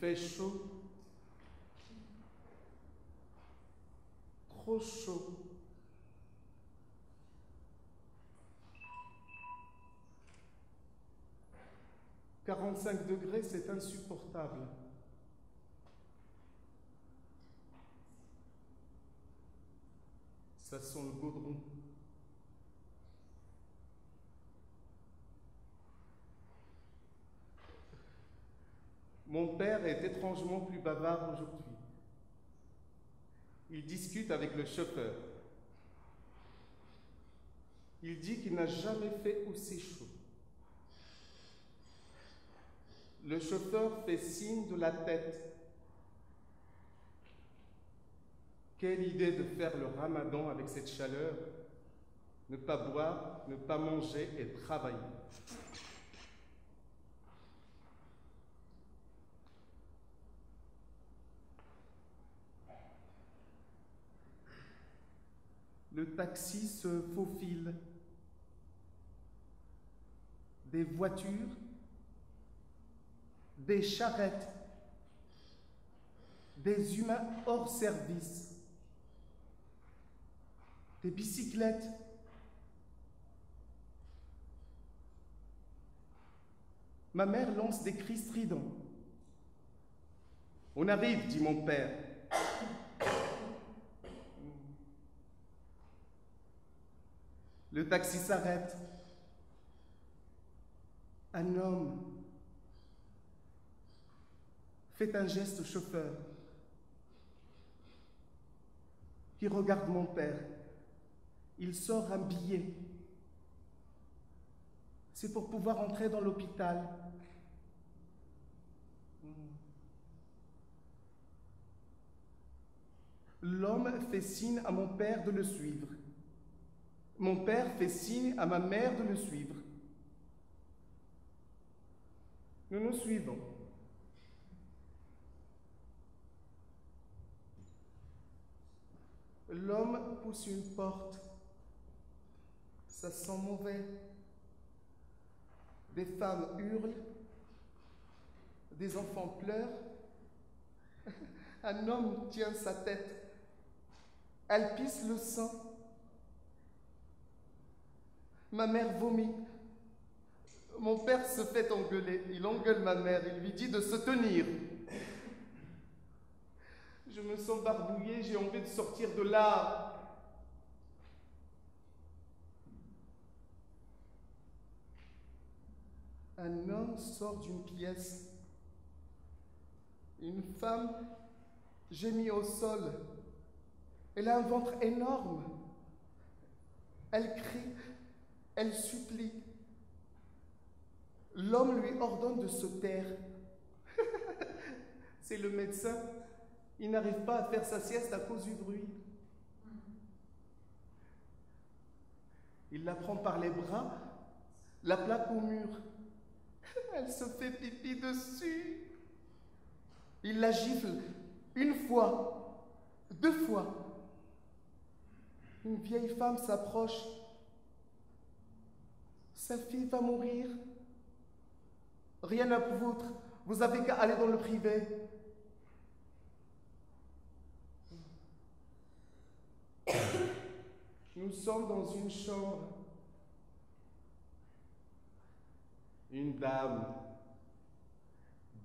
fait chaud. Trop chaud. « 45 degrés, c'est insupportable. Ça sent le goudron. Mon père est étrangement plus bavard aujourd'hui. Il discute avec le chauffeur. Il dit qu'il n'a jamais fait aussi chaud. Le chauffeur fait signe de la tête. Quelle idée de faire le ramadan avec cette chaleur. Ne pas boire, ne pas manger et travailler. Le taxi se faufile. Des voitures, des charrettes, des humains hors service, des bicyclettes. Ma mère lance des cris stridents. « On arrive, dit mon père. » Le taxi s'arrête. Un homme fait un geste au chauffeur qui regarde mon père. Il sort un billet. C'est pour pouvoir entrer dans l'hôpital. L'homme fait signe à mon père de le suivre. Mon père fait signe à ma mère de le suivre. Nous nous suivons. L'homme pousse une porte. Ça sent mauvais. Des femmes hurlent. Des enfants pleurent. Un homme tient sa tête. Elle pisse le sang. Ma mère vomit. Mon père se fait engueuler. Il engueule ma mère. Il lui dit de se tenir. Je me sens barbouillée. J'ai envie de sortir de là. Un homme sort d'une pièce. Une femme gémit au sol. Elle a un ventre énorme. Elle crie. Elle supplie. L'homme lui ordonne de se taire. C'est le médecin. Il n'arrive pas à faire sa sieste à cause du bruit. Il la prend par les bras, la plaque au mur. Elle se fait pipi dessus. Il la gifle une fois, 2 fois. Une vieille femme s'approche. Sa fille va mourir. Rien à foutre. Vous avez qu'à aller dans le privé. Nous sommes dans une chambre. Une dame,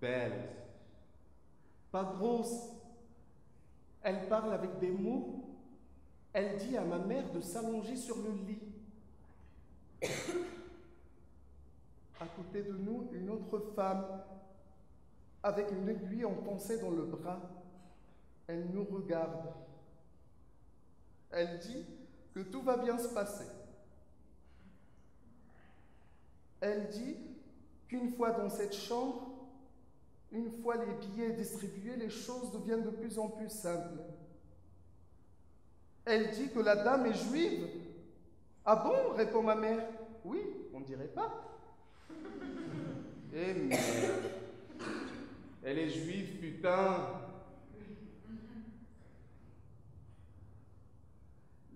belle, pas grosse. Elle parle avec des mots. Elle dit à ma mère de s'allonger sur le lit. À côté de nous, une autre femme, avec une aiguille enfoncée dans le bras. Elle nous regarde. Elle dit que tout va bien se passer. Elle dit qu'une fois dans cette chambre, une fois les billets distribués, les choses deviennent de plus en plus simples. Elle dit que la dame est juive. Ah bon, répond ma mère. Oui, on ne dirait pas. Eh merde. Elle est juive, putain.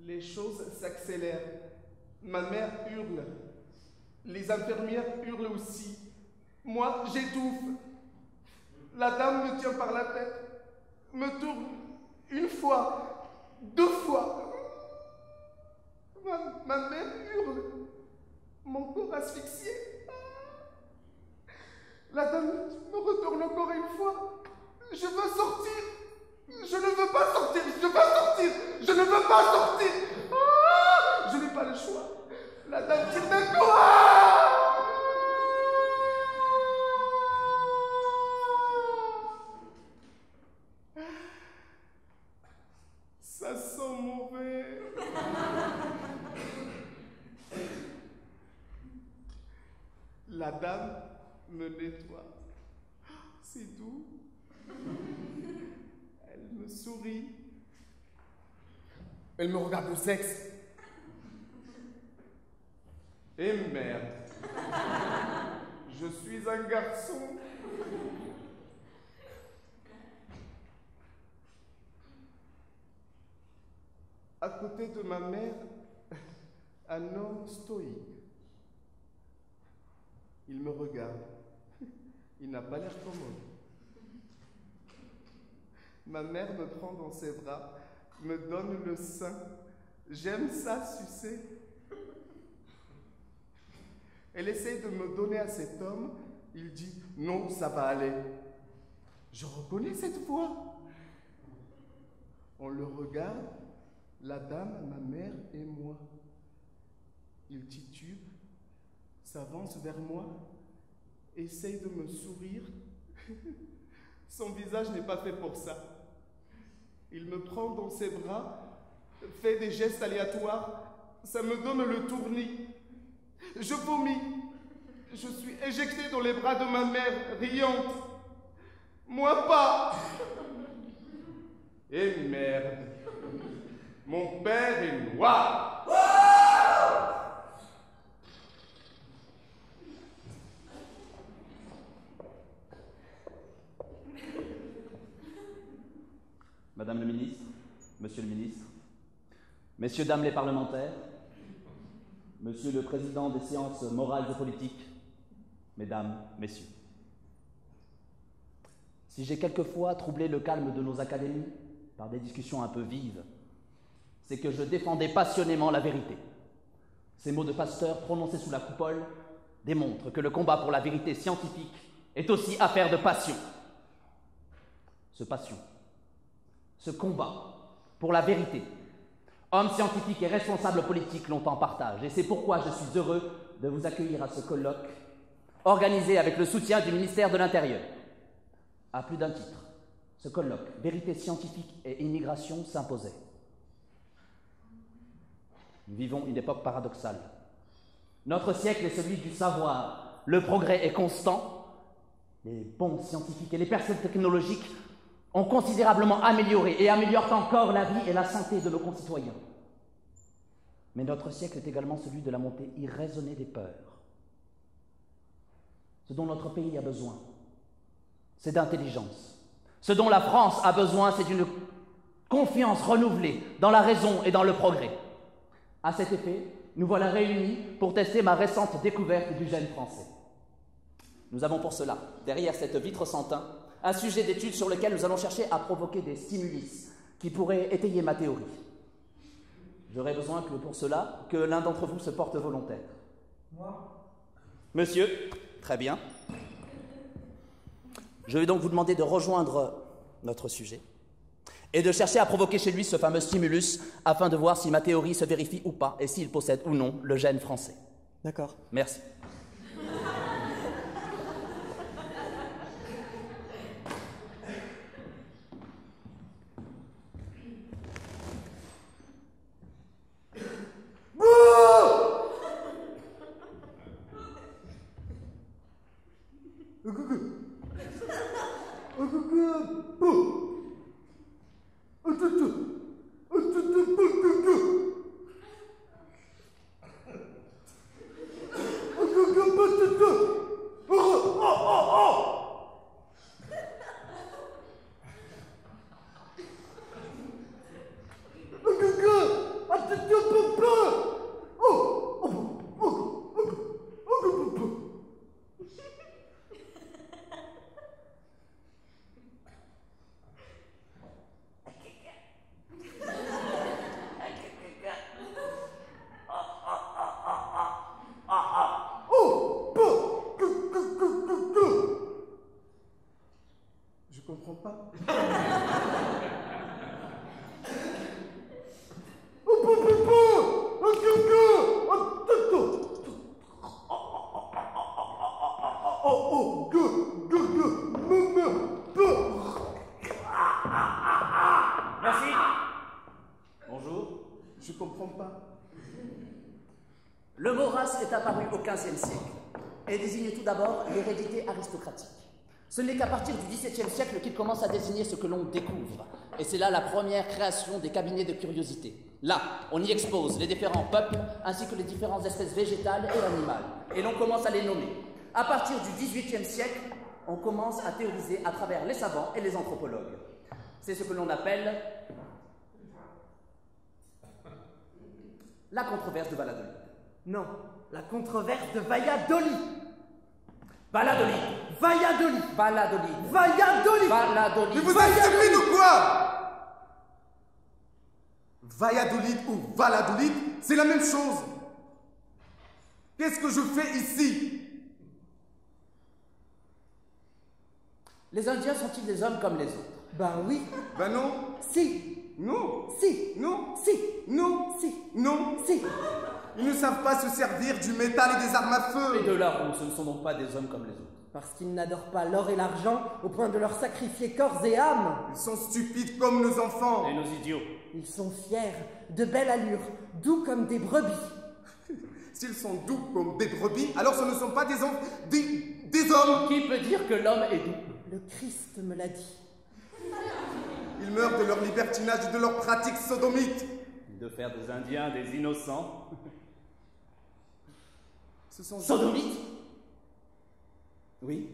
Les choses s'accélèrent. Ma mère hurle. Les infirmières hurlent aussi. Moi, j'étouffe. La dame me tient par la tête, me tourne une fois, deux fois. Ma mère hurle, mon corps asphyxié. La dame me retourne encore une fois. Je veux sortir. Je ne veux pas sortir. Je veux sortir. Je ne veux pas sortir. Ah, je n'ai pas le choix. La dame tire d'un coup. Ça sent mauvais. La dame me nettoie. C'est doux. Elle me sourit. Elle me regarde le sexe. Et merde. Je suis un garçon. À côté de ma mère, un homme stoïque. Il me regarde. Il n'a pas l'air commode. Ma mère me prend dans ses bras, me donne le sein. J'aime ça, sucer. Elle essaye de me donner à cet homme. Il dit « Non, ça va aller ». Je reconnais cette voix. On le regarde, la dame, ma mère et moi. Il titube, s'avance vers moi, essaye de me sourire. Son visage n'est pas fait pour ça. Il me prend dans ses bras, fait des gestes aléatoires, ça me donne le tournis. Je vomis. Je suis éjecté dans les bras de ma mère, riante. Moi pas. Et merde. Mon père est noir. Madame le ministre, Monsieur le ministre, Messieurs, Dames les parlementaires, Monsieur le Président des sciences morales et politiques, Mesdames, Messieurs. Si j'ai quelquefois troublé le calme de nos académies par des discussions un peu vives, c'est que je défendais passionnément la vérité. Ces mots de Pasteur prononcés sous la coupole démontrent que le combat pour la vérité scientifique est aussi affaire de passion. Ce combat pour la vérité, hommes scientifiques et responsables politiques l'ont en partage. Et c'est pourquoi je suis heureux de vous accueillir à ce colloque organisé avec le soutien du ministère de l'Intérieur. À plus d'un titre, ce colloque, Vérité scientifique et immigration, s'imposait. Nous vivons une époque paradoxale. Notre siècle est celui du savoir. Le progrès est constant. Les bons scientifiques et les personnes technologiques ont considérablement amélioré et améliorent encore la vie et la santé de nos concitoyens. Mais notre siècle est également celui de la montée irraisonnée des peurs. Ce dont notre pays a besoin, c'est d'intelligence. Ce dont la France a besoin, c'est d'une confiance renouvelée dans la raison et dans le progrès. À cet effet, nous voilà réunis pour tester ma récente découverte du gène français. Nous avons pour cela, derrière cette vitre sans teint, un sujet d'étude sur lequel nous allons chercher à provoquer des stimulus qui pourraient étayer ma théorie. J'aurais besoin pour cela que l'un d'entre vous se porte volontaire. Moi ? Monsieur, très bien. Je vais donc vous demander de rejoindre notre sujet et de chercher à provoquer chez lui ce fameux stimulus afin de voir si ma théorie se vérifie ou pas et s'il possède ou non le gène français. D'accord. Merci. pas. Merci. Bonjour. Je comprends pas. Le mot race est apparu au XVe siècle et désigne tout d'abord l'hérédité aristocratique. Ce n'est qu'à partir du XVIIe siècle qu'il commence à désigner ce que l'on découvre. Et c'est là la première création des cabinets de curiosité. Là, on y expose les différents peuples ainsi que les différentes espèces végétales et animales. Et l'on commence à les nommer. À partir du XVIIIe siècle, on commence à théoriser à travers les savants et les anthropologues. C'est ce que l'on appelle la controverse de Valladolid. Non, la controverse de Valladolid. Valladolid. Valladolid. Valladolid. Valladolid. Valladolid. Mais vous êtes stupide ou quoi? Valladolid ou Valladolid, c'est la même chose. Qu'est-ce que je fais ici? Les Indiens sont-ils des hommes comme les autres? Ben oui. Ben non. Si. Non. Si. Non. Si. Non. Si. Non. Si. Ils ne savent pas se servir du métal et des armes à feu. Et de là où ce ne sont donc pas des hommes comme les autres. Parce qu'ils n'adorent pas l'or et l'argent au point de leur sacrifier corps et âme. Ils sont stupides comme nos enfants. Et nos idiots. Ils sont fiers, de belle allure, doux comme des brebis. S'ils sont doux comme des brebis, alors ce ne sont pas des hommes. Des hommes. Qui peut dire que l'homme est doux? Le Christ me l'a dit. Ils meurent de leur libertinage et de leurs pratiques sodomites. De faire des Indiens des innocents. Ce sont Sodomites? Oui.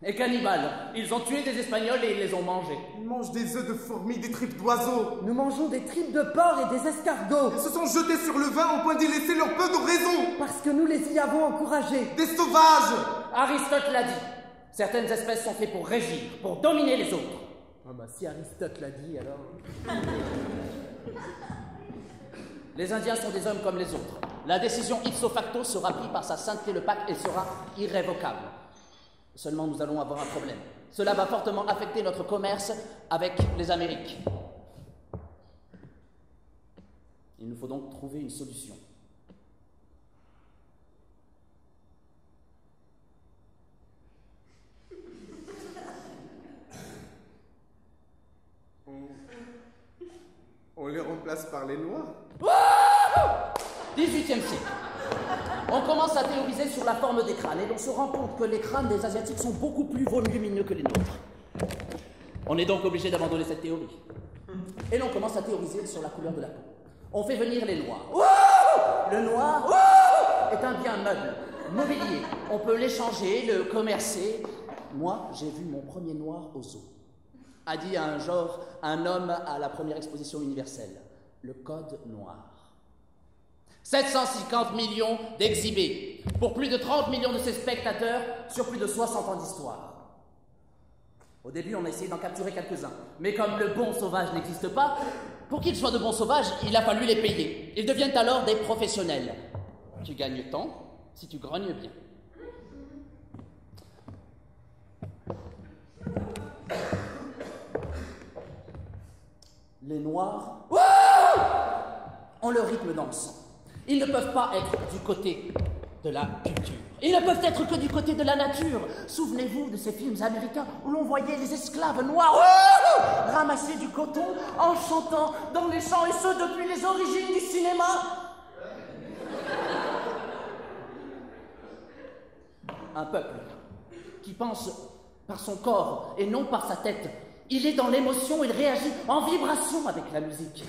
Et cannibales. Ils ont tué des Espagnols et ils les ont mangés. Ils mangent des œufs de fourmis, des tripes d'oiseaux. Nous mangeons des tripes de porc et des escargots. Ils se sont jetés sur le vin au point d'y laisser leur peu de raison. Parce que nous les y avons encouragés. Des sauvages. Aristote l'a dit. Certaines espèces sont faites pour régir, pour dominer les autres. Ah bah si Aristote l'a dit alors. Les Indiens sont des hommes comme les autres. La décision ipso facto sera prise par sa sainteté le pacte et sera irrévocable. Seulement nous allons avoir un problème. Cela va fortement affecter notre commerce avec les Amériques. Il nous faut donc trouver une solution. On les remplace par les Noirs. 18e siècle. On commence à théoriser sur la forme des crânes et l'on se rend compte que les crânes des Asiatiques sont beaucoup plus volumineux que les nôtres. On est donc obligé d'abandonner cette théorie. Et l'on commence à théoriser sur la couleur de la peau. On fait venir les Noirs. Le noir est un bien meuble, mobilier. On peut l'échanger, le commercer. Moi, j'ai vu mon premier noir au zoo. A dit un homme à la première exposition universelle. Le code noir. 750 millions d'exhibés, pour plus de 30 millions de ses spectateurs sur plus de 60 ans d'histoire. Au début, on a essayé d'en capturer quelques-uns. Mais comme le bon sauvage n'existe pas, pour qu'ils soient de bons sauvages, il a fallu les payer. Ils deviennent alors des professionnels. Tu gagnes tant si tu grognes bien. Les Noirs ont le rythme dans le sang. Ils ne peuvent pas être du côté de la culture. Ils ne peuvent être que du côté de la nature. Souvenez-vous de ces films américains où l'on voyait les esclaves noirs ramasser du coton en chantant dans les champs, et ce depuis les origines du cinéma. Un peuple qui pense par son corps et non par sa tête. Il est dans l'émotion, il réagit en vibration avec la musique.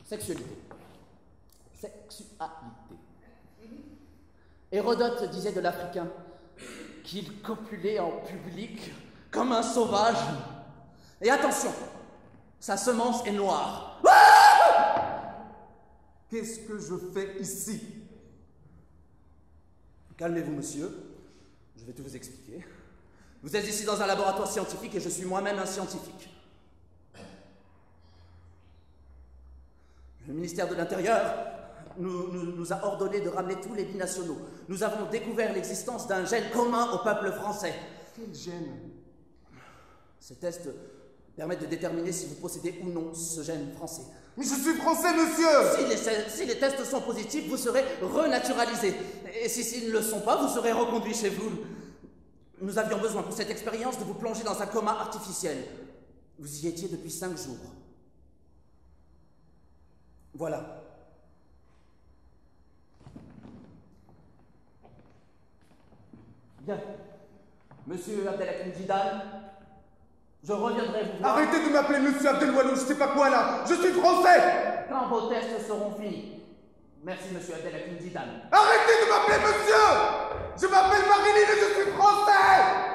Sexualité. Hérodote disait de l'Africain qu'il copulait en public comme un sauvage. Et attention, sa semence est noire. Qu'est-ce que je fais ici? Calmez-vous, monsieur. Je vais tout vous expliquer. Vous êtes ici dans un laboratoire scientifique et je suis moi-même un scientifique. Le ministère de l'Intérieur nous a ordonné de ramener tous les binationaux. Nous avons découvert l'existence d'un gène commun au peuple français. Quel gène? Ces tests permettent de déterminer si vous possédez ou non ce gène français. Mais je suis français, monsieur! Si les tests sont positifs, vous serez renaturalisé. Et s'ils ne le sont pas, vous serez reconduit chez vous. Nous avions besoin pour cette expérience de vous plonger dans un coma artificiel. Vous y étiez depuis 5 jours. Voilà. Bien. Monsieur Abdelhakim Zidane, je reviendrai vous voir. Arrêtez de m'appeler monsieur Abdelwalou, je sais pas quoi là! Je suis français! Quand vos tests seront finis. Merci, monsieur Abdelhakim Zidane. Arrêtez de m'appeler monsieur! Je m'appelle Marilyn et je suis français!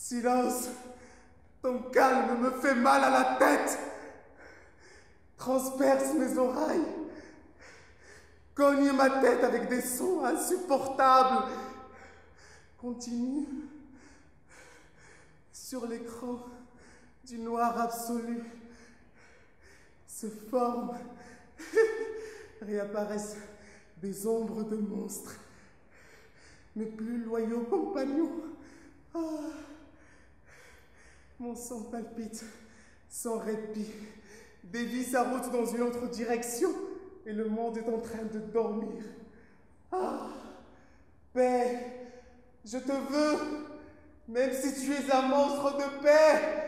Silence! Ton calme me fait mal à la tête! Transperce mes oreilles! Cogne ma tête avec des sons insupportables! Continue. Sur l'écran du noir absolu se forment, réapparaissent des ombres de monstres, mes plus loyaux compagnons. Ah. Mon sang palpite sans répit, dévie sa route dans une autre direction, et le monde est en train de dormir. Ah, paix, je te veux, même si tu es un monstre de paix.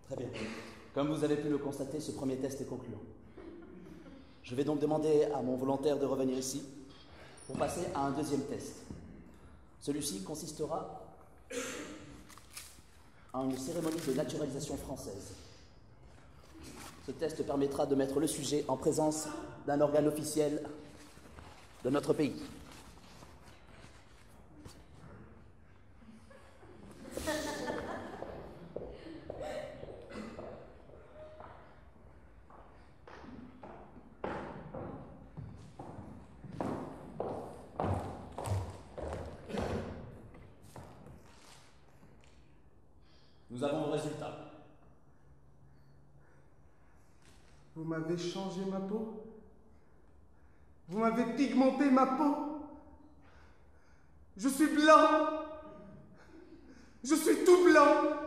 Très bien. Comme vous avez pu le constater, ce premier test est concluant. Je vais donc demander à mon volontaire de revenir ici pour passer à un deuxième test. Celui-ci consistera en une cérémonie de naturalisation française. Ce test permettra de mettre le sujet en présence d'un organe officiel de notre pays. Nous avons résultat. Vous m'avez changé ma peau. Vous m'avez pigmenté ma peau. Je suis blanc. Je suis tout blanc.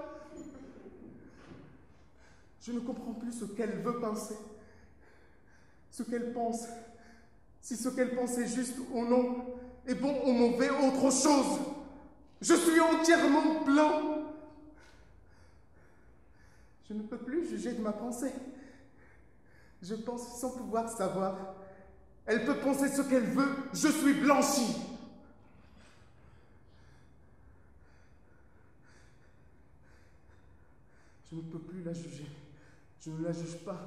Je ne comprends plus ce qu'elle veut penser. Ce qu'elle pense. Si ce qu'elle pense est juste ou non, est bon ou mauvais, autre chose. Je suis entièrement blanc. Je ne peux plus juger de ma pensée. Je pense sans pouvoir savoir. Elle peut penser ce qu'elle veut, je suis blanchi. Je ne peux plus la juger. Je ne la juge pas.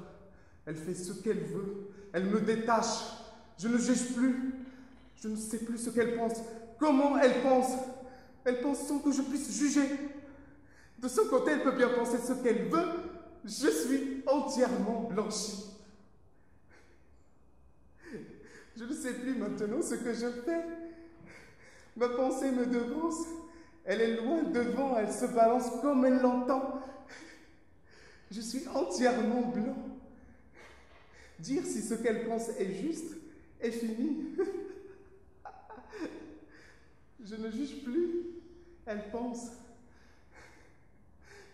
Elle fait ce qu'elle veut. Elle me détache. Je ne juge plus. Je ne sais plus ce qu'elle pense. Comment elle pense? Elle pense sans que je puisse juger. De son côté, elle peut bien penser ce qu'elle veut. Je suis entièrement blanchi. Je ne sais plus maintenant ce que je fais. Ma pensée me devance. Elle est loin devant, elle se balance comme elle l'entend. Je suis entièrement blanc. Dire si ce qu'elle pense est juste est fini. Je ne juge plus. Elle pense.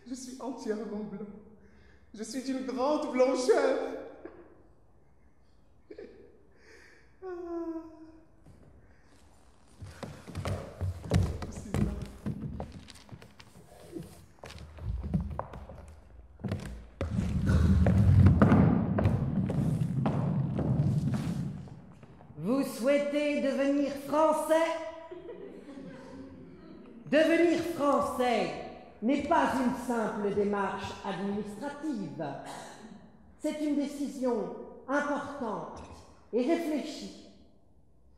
Je suis entièrement blanc. Je suis d'une grande blancheur. Vous souhaitez devenir français? Devenir français n'est pas une simple démarche administrative. C'est une décision importante et réfléchie.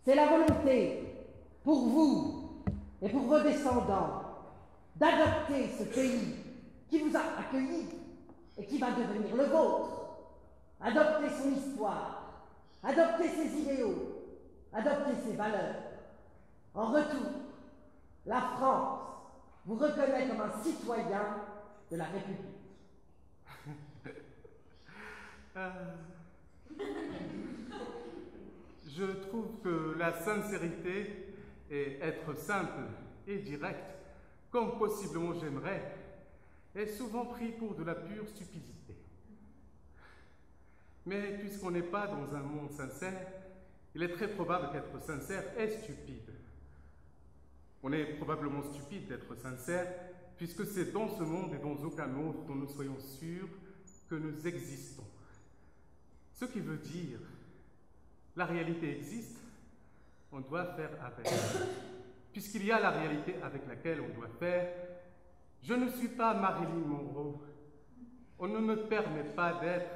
C'est la volonté, pour vous et pour vos descendants, d'adopter ce pays qui vous a accueilli et qui va devenir le vôtre. Adopter son histoire, adopter ses idéaux, adopter ses valeurs. En retour, la France vous reconnaît comme un citoyen de la République. Je trouve que la sincérité et être simple et direct, comme possiblement j'aimerais, est souvent pris pour de la pure stupidité. Mais puisqu'on n'est pas dans un monde sincère, il est très probable qu'être sincère est stupide. On est probablement stupide d'être sincère, puisque c'est dans ce monde et dans aucun autre dont nous soyons sûrs que nous existons. Ce qui veut dire, la réalité existe, on doit faire avec. Puisqu'il y a la réalité avec laquelle on doit faire, je ne suis pas Marilyn Monroe. On ne me permet pas d'être.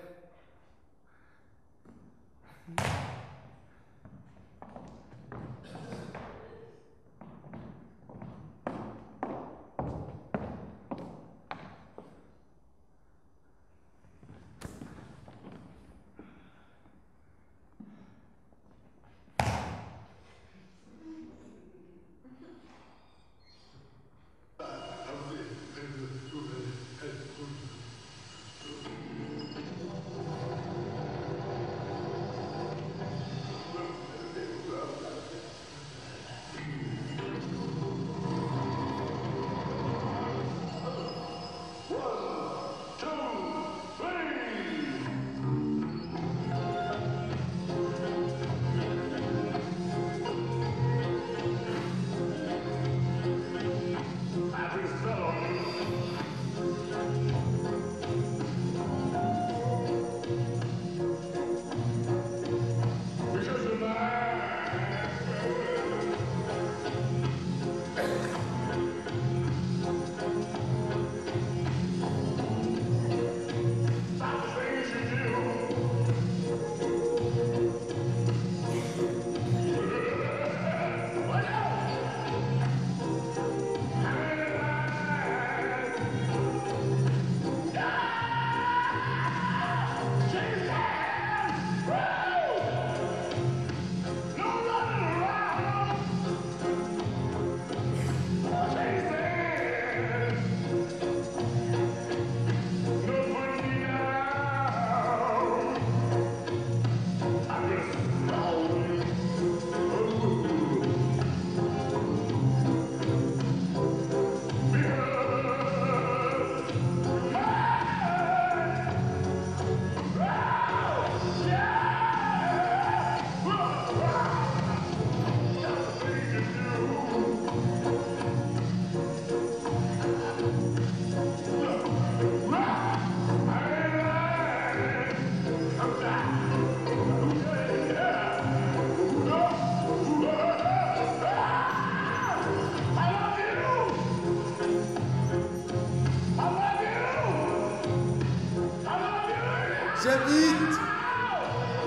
J'habite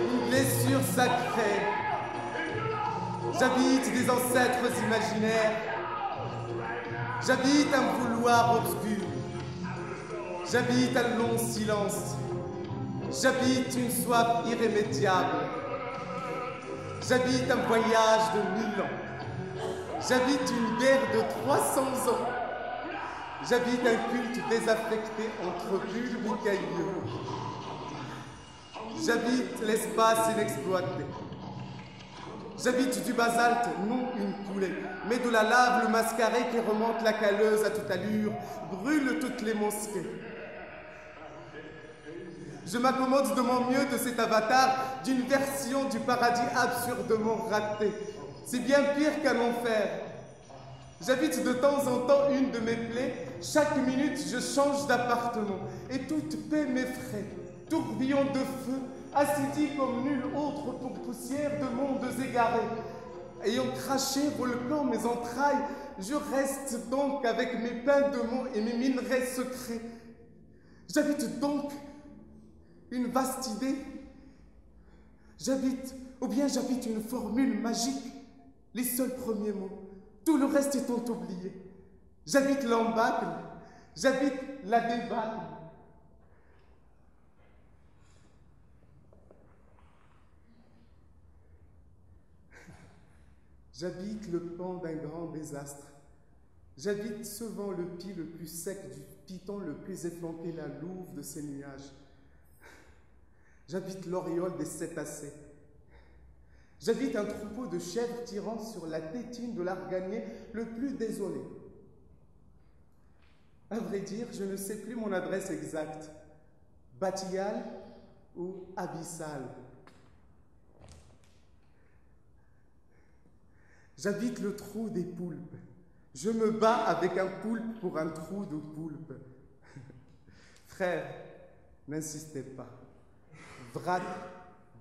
une blessure sacrée. J'habite des ancêtres imaginaires. J'habite un vouloir obscur. J'habite un long silence. J'habite une soif irrémédiable. J'habite un voyage de 1000 ans. J'habite une guerre de 300 ans. J'habite un culte désaffecté entre bulles et cailloux. J'habite l'espace inexploité. J'habite du basalte, non une coulée, mais de la lave le mascaré qui remonte la caleuse à toute allure, brûle toutes les mosquées. Je m'accommode de mon mieux de cet avatar, d'une version du paradis absurdement ratée. C'est bien pire qu'un enfer. J'habite de temps en temps une de mes plaies. Chaque minute, je change d'appartement. Et toute paix m'effraie. Tourbillon de feu, assidie comme nul autre pour poussière de mondes égarés. Ayant craché volcan mes entrailles, je reste donc avec mes pains de mots et mes minerais secrets. J'habite donc une vaste idée. J'habite une formule magique. Les seuls premiers mots. Tout le reste étant oublié. J'habite l'embâcle. J'habite la débâcle. J'habite le pan d'un grand désastre. J'habite ce vent le pied le plus sec du piton le plus efflanqué, la louve de ses nuages. J'habite l'auréole des cétacés. J'habite un troupeau de chèvres tirant sur la tétine de l'arganier le plus désolé. À vrai dire, je ne sais plus mon adresse exacte. Batial ou abyssal. J'habite le trou des poulpes. Je me bats avec un poulpe pour un trou de poulpe. Frère, n'insistez pas. Vrac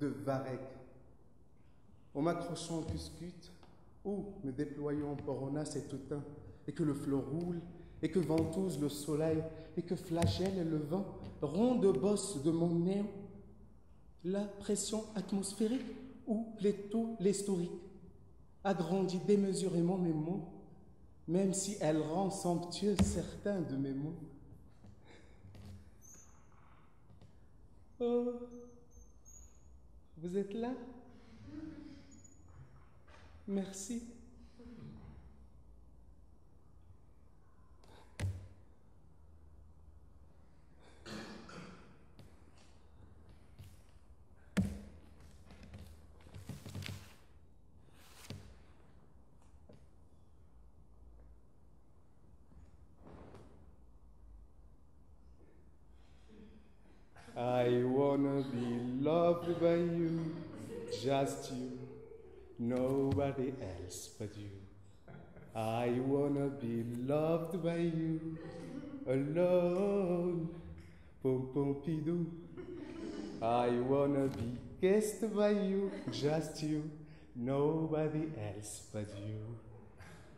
de Varec. En m'accrochant au cuscute, ou me déployant en poronas et toutain, et que le flot roule, et que ventouse le soleil, et que flagelle le vent, ronde bosse de mon néon, la pression atmosphérique ou plutôt l'historique agrandit démesurément mes mots, même si elle rend somptueux certains de mes mots. Oh, vous êtes là? Merci. I wanna be loved by you, just you, nobody else but you. I wanna be loved by you, alone, pom pom pidou. I wanna be kissed by you, just you, nobody else but you.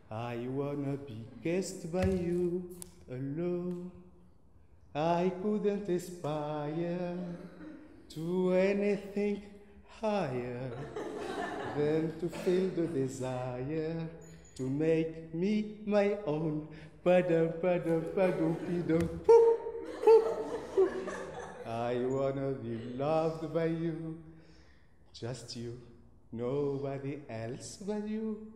I wanna be kissed by you, alone. I couldn't aspire to anything higher than to feel the desire to make me my own. Padam, padam, padam, pidam, poof, poof, poof. I wanna be loved by you, just you, nobody else but you.